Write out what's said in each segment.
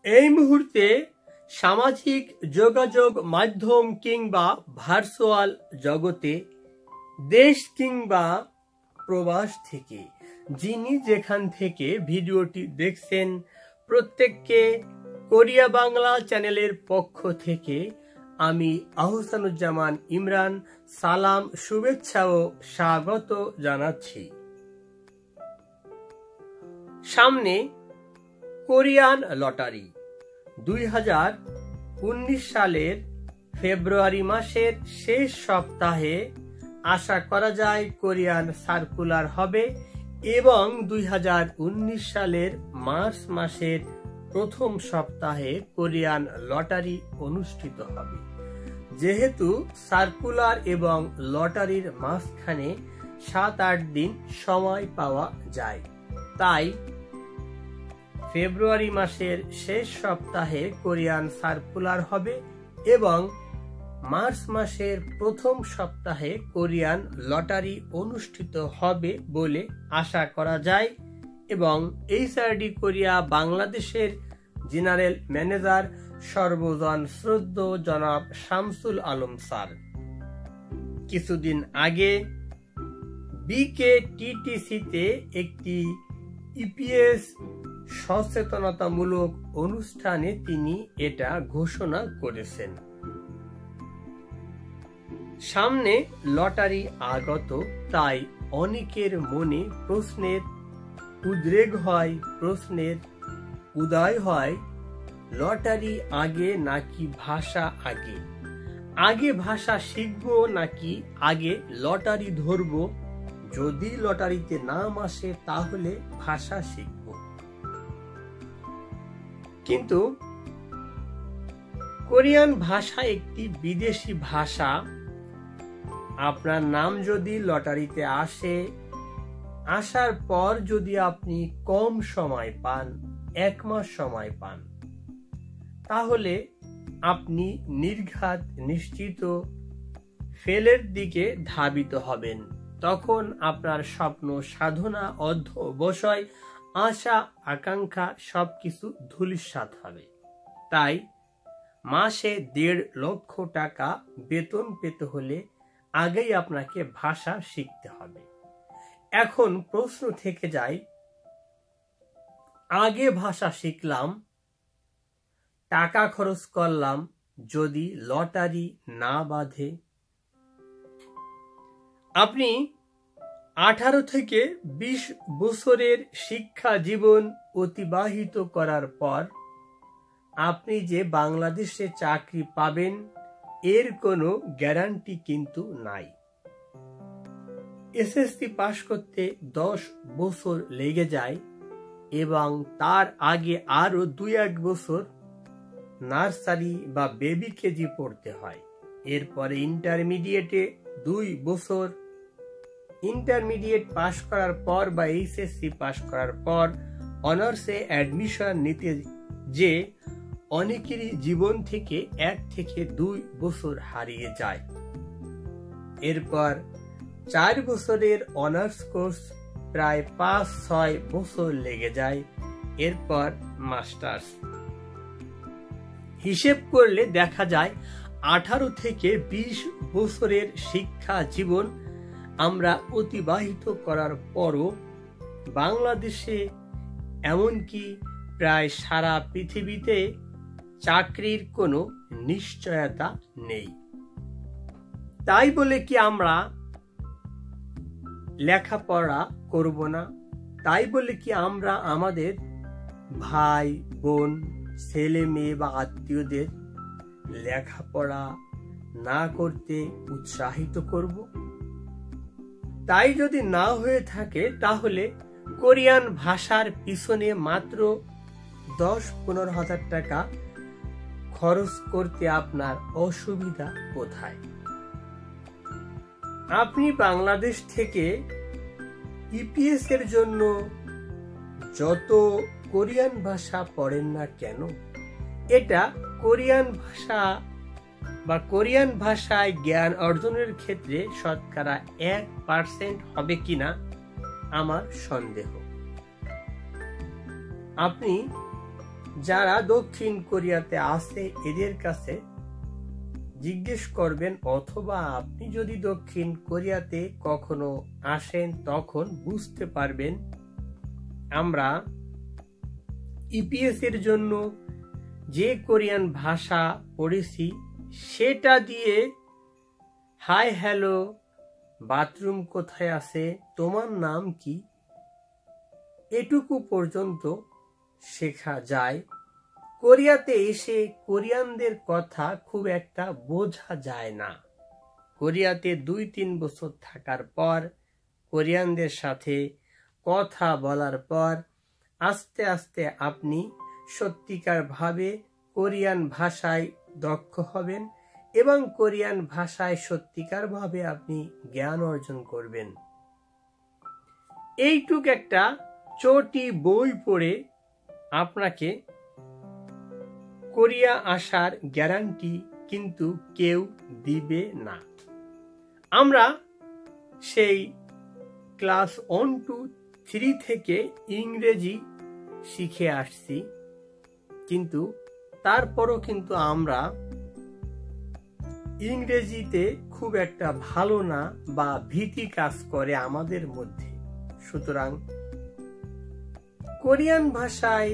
এই মুহূর্তে সামাজিক যোগাযোগ মাধ্যম কিংবা ভার্চুয়াল জগতে দেশ কিংবা প্রবাস থেকে যিনি যেখান থেকে ভিডিওটি দেখছেন প্রত্যেককে কোরিয়া বাংলা চ্যানেলের পক্ষ থেকে আমি আহসানুজ্জামান ইমরান সালাম, শুভেচ্ছা ও স্বাগত জানাচ্ছি। সামনে কোরিয়ান লটারি 2019 সালের ফেব্রুয়ারি মাসের শেষ সপ্তাহে আশা করা যায় কোরিয়ান সার্কুলার হবে এবং 2019 সালের মার্চ মাসের প্রথম সপ্তাহে কোরিয়ান লটারি অনুষ্ঠিত হবে। যেহেতু সার্কুলার এবং লটারির মাঝখানে 7-8 দিন সময় পাওয়া যায়, তাই ফেব্রুয়ারি মাসের শেষ সপ্তাহে কোরিয়ান সার্কুলার হবে এবং মার্চ মাসের প্রথম সপ্তাহে কোরিয়ান লটারি অনুষ্ঠিত হবে বলে আশা করা যায়। এবং এইচআরডি কোরিয়া বাংলাদেশের জেনারেল ম্যানেজার সর্বজন শ্রদ্ধেয় জনাব শামসুল আলম স্যার কিছুদিন আগে বিকেটিটিসিতে একটি ইপিএস সচেতনতামূলক অনুষ্ঠানে তিনি এটা ঘোষণা করেছেন। সামনে লটারি আগত, তাই অনেকের মনে প্রশ্নের উদ্রেক হয়, প্রশ্নের উদয় হয়, লটারি আগে নাকি ভাষা আগে? আগে ভাষা শিখবো নাকি আগে লটারি ধরবো? যদি লটারিতে নাম আসে তাহলে ভাষা শিখবো। কিন্তু কোরিয়ান ভাষা একটি বিদেশি ভাষা। আপনার নাম যদি লটারিতে আসে, আসার পর যদি আপনি কম সময় পান, 1 মাস সময় পান, তাহলে আপনি নির্ঘাত নিশ্চিত ফেলের দিকে ধাবিত হবেন। তখন আপনার স্বপ্ন, সাধনা, অধ্যবসায়, আশা, আকাঙ্ক্ষা সবকিছু ধূলিসাৎ হবে। তাই মাসে 1.5 লক্ষ টাকা বেতন পেতে হলে আগেই আপনাকে ভাষা শিখতে হবে। এখন প্রশ্ন থেকে যায়, আগে ভাষা শিখলাম, টাকা খরচ করলাম, যদি লটারি না বাঁধে? আপনি 18 থেকে 20 বছরের শিক্ষা জীবন অতিবাহিত করার পর আপনি যে বাংলাদেশে চাকরি পাবেন এর কোনো গ্যারান্টি কিন্তু নাই। এসএসসি পাশ করতে 10 বছর লেগে যায় এবং তার আগে আরো 2-1 বছর নার্সারি বা বেবি কেজি পড়তে হয়। এরপরে ইন্টারমিডিয়েটে 2 বছর, ইন্টারমিডিয়েট পাশ করার পর বা এইচএসসি পাশ করার পর অনার্সে অ্যাডমিশন নিতে যে অনেকেরই জীবন থেকে 1 থেকে 2 বছর হারিয়ে যায়। এরপর 4 বছরের অনার্স কোর্স প্রায় 5-6 বছর লেগে যায়। এরপর মাস্টার্স। হিসেব করলে দেখা যায় 18 থেকে 20 বছরের শিক্ষা জীবন আমরা অতিবাহিত করার পরও বাংলাদেশে, এমনকি প্রায় সারা পৃথিবীতে চাকরির কোনো নিশ্চয়তা নেই। তাই বলে কি আমরা লেখাপড়া করব না? তাই বলে কি আমরা আমাদের ভাই বোন, ছেলে মেয়ে বা আত্মীয়দের লেখাপড়া না করতে উৎসাহিত করব? তাই যদি না হয়ে থাকে তাহলে কোরিয়ান ভাষার পিছনে মাত্র 10-15 হাজার টাকা খরচ করতে আপনার অসুবিধা কোথায়? আপনি বাংলাদেশ থেকে ইপিএস এর জন্য যত কোরিয়ান ভাষা পড়েন না কেন, এটা কোরিয়ান ভাষা বা কোরিয়ান ভাষায় জ্ঞান অর্জনের ক্ষেত্রে শতকরা 1% হবে কিনা আমার সন্দেহ। আপনি যারা দক্ষিণ কোরিয়াতে আছে এদের কাছে জিজ্ঞেস করবেন, অথবা আপনি যদি দক্ষিণ কোরিয়াতে কখনো আসেন তখন বুঝতে পারবেন আমরা ইপিএস এর জন্য যে কোরিয়ান ভাষা পড়েছি সেটা দিয়ে হাই হ্যালো, বাথরুম কোথায় আছে, তোমার নাম কি, এটুকু পর্যন্ত শেখা যায়। কোরিয়াতে এসে কোরিয়ানদের কথা খুব একটা বোঝা যায় না। কোরিয়াতে 2-3 বছর থাকার পর, কোরিয়ানদের সাথে কথা বলার পর আস্তে আস্তে আপনি সত্যিকার ভাবে কোরিয়ান ভাষায় দক্ষ হবেন এবং কোরিয়ান ভাষায় সত্যিকার ভাবে আপনি জ্ঞান অর্জন করবেন। এইটুক একটা চটি বই পড়ে আপনাকে কোরিয়া আসার গ্যারান্টি কিন্তু কেউ দিবে না। আমরা সেই ক্লাস 1 to 3 থেকে ইংরেজি শিখে আসছি, কিন্তু তারপরও কিন্তু আমরা ইংরেজিতে খুব একটা ভালো না বা ভীতি কাজ করে আমাদের মধ্যে। সুতরাং কোরিয়ান ভাষায়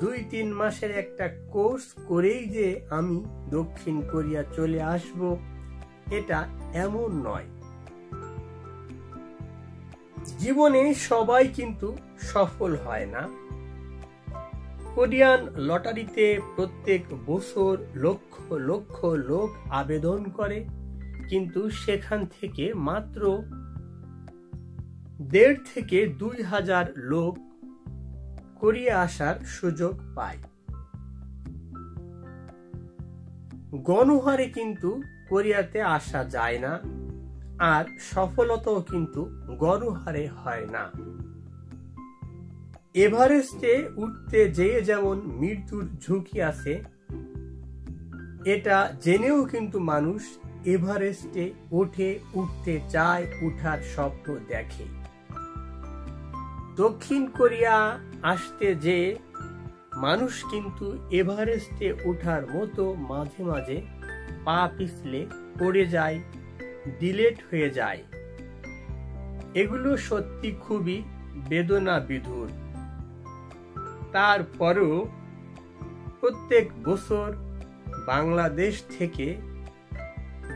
2-3 মাসের একটা কোর্স করেই যে আমি দক্ষিণ কোরিয়া চলে আসব এটা এমন নয়। জীবনে সবাই কিন্তু সফল হয় না। কোরিয়ান লটারিতে প্রত্যেক বছর লক্ষ লক্ষ লোক আবেদন করে, কিন্তু সেখান থেকে মাত্র 1,500 থেকে 2,000 লোক কোরিয়া আসার সুযোগ পায়। গণহারে কিন্তু কোরিয়াতে আসা যায় না, আর সফলতাও কিন্তু গণহারে হয় না। এভারেস্টে উঠতে যেয়ে যেমন মৃত্যুর ঝুঁকি আছে, এটা জেনেও কিন্তু মানুষ এভারেস্টে উঠতে চায়, উঠার স্বপ্ন দেখে। দক্ষিণ কোরিয়া আসতে যে মানুষ কিন্তু এভারেস্টে ওঠার মতো মাঝে মাঝে পা পিছলে পড়ে যায়, ডিলেট হয়ে যায়। এগুলো সত্যি খুবই বেদনা বিধুর। তারপরেও প্রত্যেক বছর বাংলাদেশ থেকে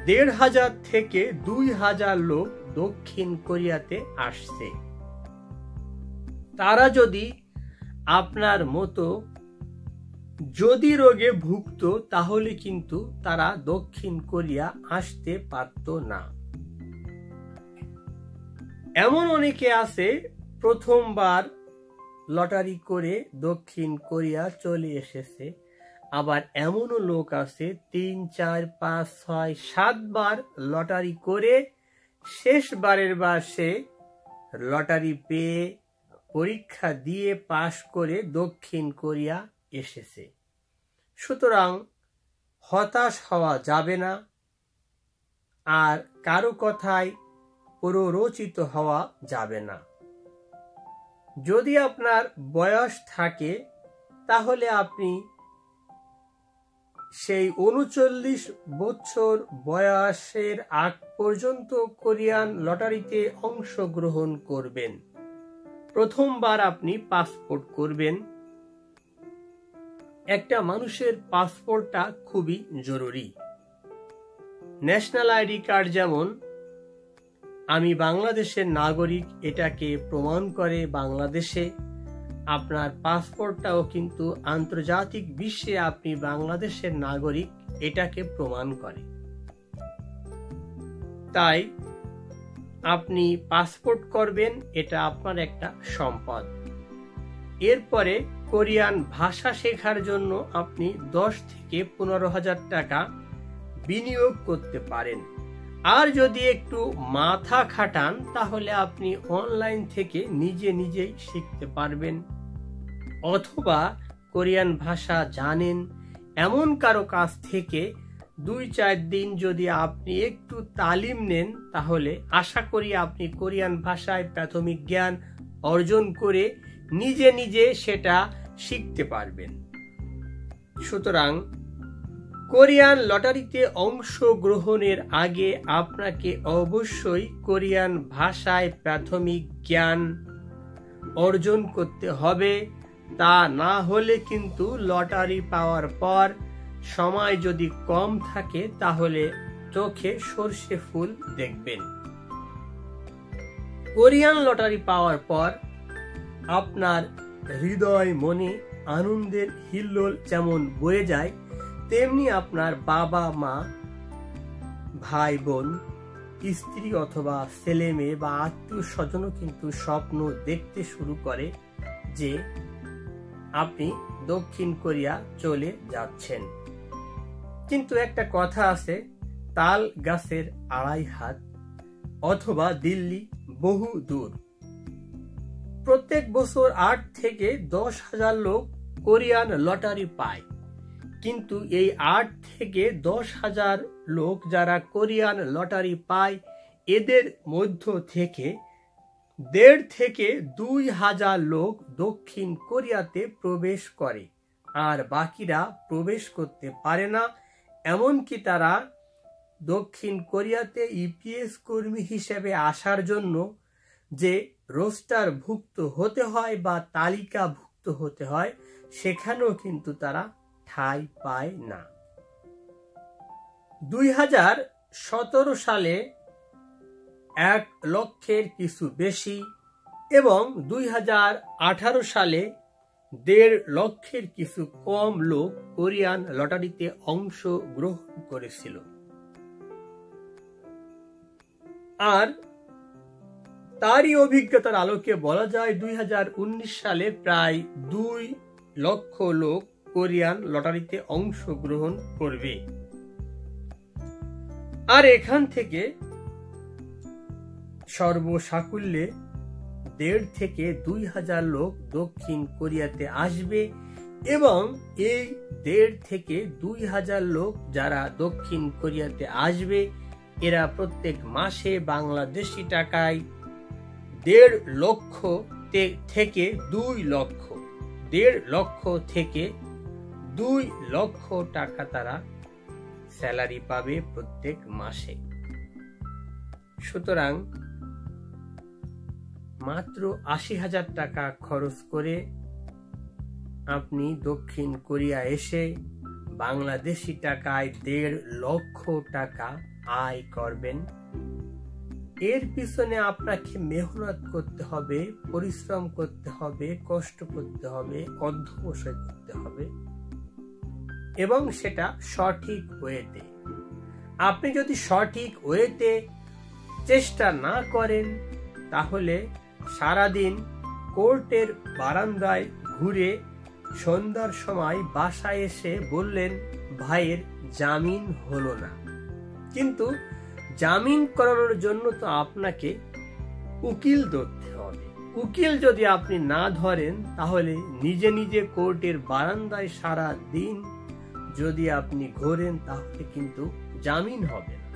1,500 থেকে 2,000 লোক দক্ষিণ কোরিয়াতে আসছে। তারা যদি আপনার মতো যদি রোগে ভুগত তাহলে কিন্তু তারা দক্ষিণ কোরিয়া আসতে পারত না। এমন অনেকে আছে প্রথমবার লটারি করে দক্ষিণ কোরিয়া চলে এসেছে, আবার এমনও লোক আছে 3, 4, 5, 6, 7 বার লটারি করে শেষবারের বার সে লটারি পেয়ে পরীক্ষা দিয়ে পাশ করে দক্ষিণ কোরিয়া এসেছে। সুতরাং হতাশ হওয়া যাবে না, আর কারো কথায় প্ররোচিত হওয়া যাবে না। যদি আপনার বয়স থাকে তাহলে আপনি সেই 39 বছর বয়সের আগ পর্যন্ত কোরিয়ান লটারিতে অংশগ্রহণ করবেন। প্রথমবার আপনি পাসপোর্ট করবেন। একটা মানুষের পাসপোর্টটা খুবই জরুরি। ন্যাশনাল আইডি কার্ড যেমন আমি বাংলাদেশের নাগরিক এটাকে প্রমাণ করে বাংলাদেশে, আপনার পাসপোর্টটাও কিন্তু আন্তর্জাতিক বিশ্বে আপনি বাংলাদেশের নাগরিক এটাকে প্রমাণ করে। তাই আপনি পাসপোর্ট করবেন, এটা আপনার একটা সম্পদ। এরপরে কোরিয়ান ভাষা শেখার জন্য আপনি 10 থেকে 15,000 টাকা বিনিয়োগ করতে পারেন। আর যদি একটু মাথা খাটান তাহলে আপনি অনলাইন থেকে নিজেই শিখতে পারবেন, অথবা কোরিয়ান ভাষা জানেন এমন কারো কাছ থেকে 2-4 দিন যদি আপনি একটু তালিম নেন তাহলে আশা করি আপনি কোরিয়ান ভাষায় প্রাথমিক জ্ঞান অর্জন করে নিজে সেটা শিখতে পারবেন। সুতরাং কোরিয়ান লটারিতে অংশগ্রহণের আগে আপনাকে অবশ্যই কোরিয়ান ভাষায় প্রাথমিক জ্ঞান অর্জন করতে হবে। তা না হলে কিন্তু লটারি পাওয়ার পর সময় যদি কম থাকে তাহলে চোখে সর্ষে ফুল দেখবেন। কোরিয়ান লটারি পাওয়ার পর আপনার হৃদয় মনে আনন্দের হিল্লোল যেমন বয়ে যায়, তেমনি আপনার বাবা মা, ভাই বোন, স্ত্রী অথবা ছেলে মেয়ে বা আত্মীয় স্বজনও কিন্তু স্বপ্ন দেখতে শুরু করে যে আপনি দক্ষিণ কোরিয়া চলে যাচ্ছেন। কিন্তু একটা কথা আছে, তাল গাছের আড়াই হাত অথবা দিল্লি বহু দূর। প্রত্যেক বছর 8 থেকে 10,000 লোক কোরিয়ান লটারি পায়, কিন্তু এই 8 থেকে 10,000 লোক যারা কোরিয়ান লটারি পায় এদের মধ্য থেকে 1.5 থেকে 2,000 লোক দক্ষিণ কোরিয়াতে প্রবেশ করে, আর বাকিরা প্রবেশ করতে পারে না। এমনকি তারা দক্ষিণ কোরিয়াতে ইপিএস কর্মী হিসেবে আসার জন্য যে রোস্টারভুক্ত হতে হয় বা তালিকাভুক্ত হতে হয়, সেখানেও কিন্তু তারা ঠাঁই পায় না। 2017 সালে 1 লক্ষের কিছু বেশি এবং 2018 সালে 1.5 লক্ষের কিছু কম লোক কোরিয়ান লটারিতে অংশগ্রহণ করেছিল। আর তারই অভিজ্ঞতার আলোকে বলা যায় 2019 সালে প্রায় 2 লক্ষ লোক কোরিয়ান লটারিতে অংশগ্রহণ করবে। আর এখান থেকে সর্বসাকুল্যে 1.5 থেকে 2,000 লোক দক্ষিণ কোরিয়াতে আসবে এবং এই 1.5 থেকে 2,000 লোক যারা দক্ষিণ কোরিয়াতে আসবে এরা প্রত্যেক মাসে বাংলাদেশি টাকায় 1.5 লক্ষ থেকে 2 লক্ষ 1.5 লক্ষ থেকে 2 লক্ষ টাকা তারা স্যালারি পাবে প্রত্যেক মাসে। সুতরাং মাত্র 80,000 টাকা খরচ করে আপনি দক্ষিণ কোরিয়া এসে বাংলাদেশি টাকায় 1.5 লক্ষ টাকা আয় করবেন। এর পিছনে আপনাকে মেহনত করতে হবে, পরিশ্রম করতে হবে, কষ্ট করতে হবে, অধ্যবসায় করতে হবে এবং সেটা সঠিক ওয়েতে। আপনি যদি সঠিক ওয়েতে চেষ্টা না করেন তাহলে সারাদিন কোর্টের বারান্দায় ঘুরে সন্ধ্যার সময় বাসায় এসে বললেন ভাইয়ের জামিন হলো না। কিন্তু জামিন করানোর জন্য তো আপনাকে উকিল ধরতে হবে। উকিল যদি আপনি না ধরেন তাহলে নিজে নিজে কোর্টের বারান্দায় সারা দিন যদি আপনি ঘোরেন তাহলে কিন্তু জামিন হবে না।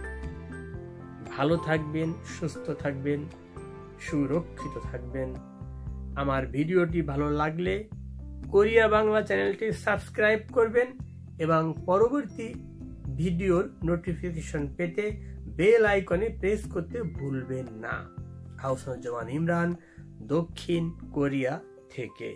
ভালো থাকবেন, সুস্থ থাকবেন, সুরক্ষিত থাকবেন। আমার ভিডিওটি ভালো লাগলে কোরিয়া বাংলা চ্যানেলটি সাবস্ক্রাইব করবেন এবং পরবর্তী ভিডিওর নোটিফিকেশন পেতে বেল আইকনে প্রেস করতে ভুলবেন না। হাউস জওয়ান ইমরান, দক্ষিণ কোরিয়া থেকে।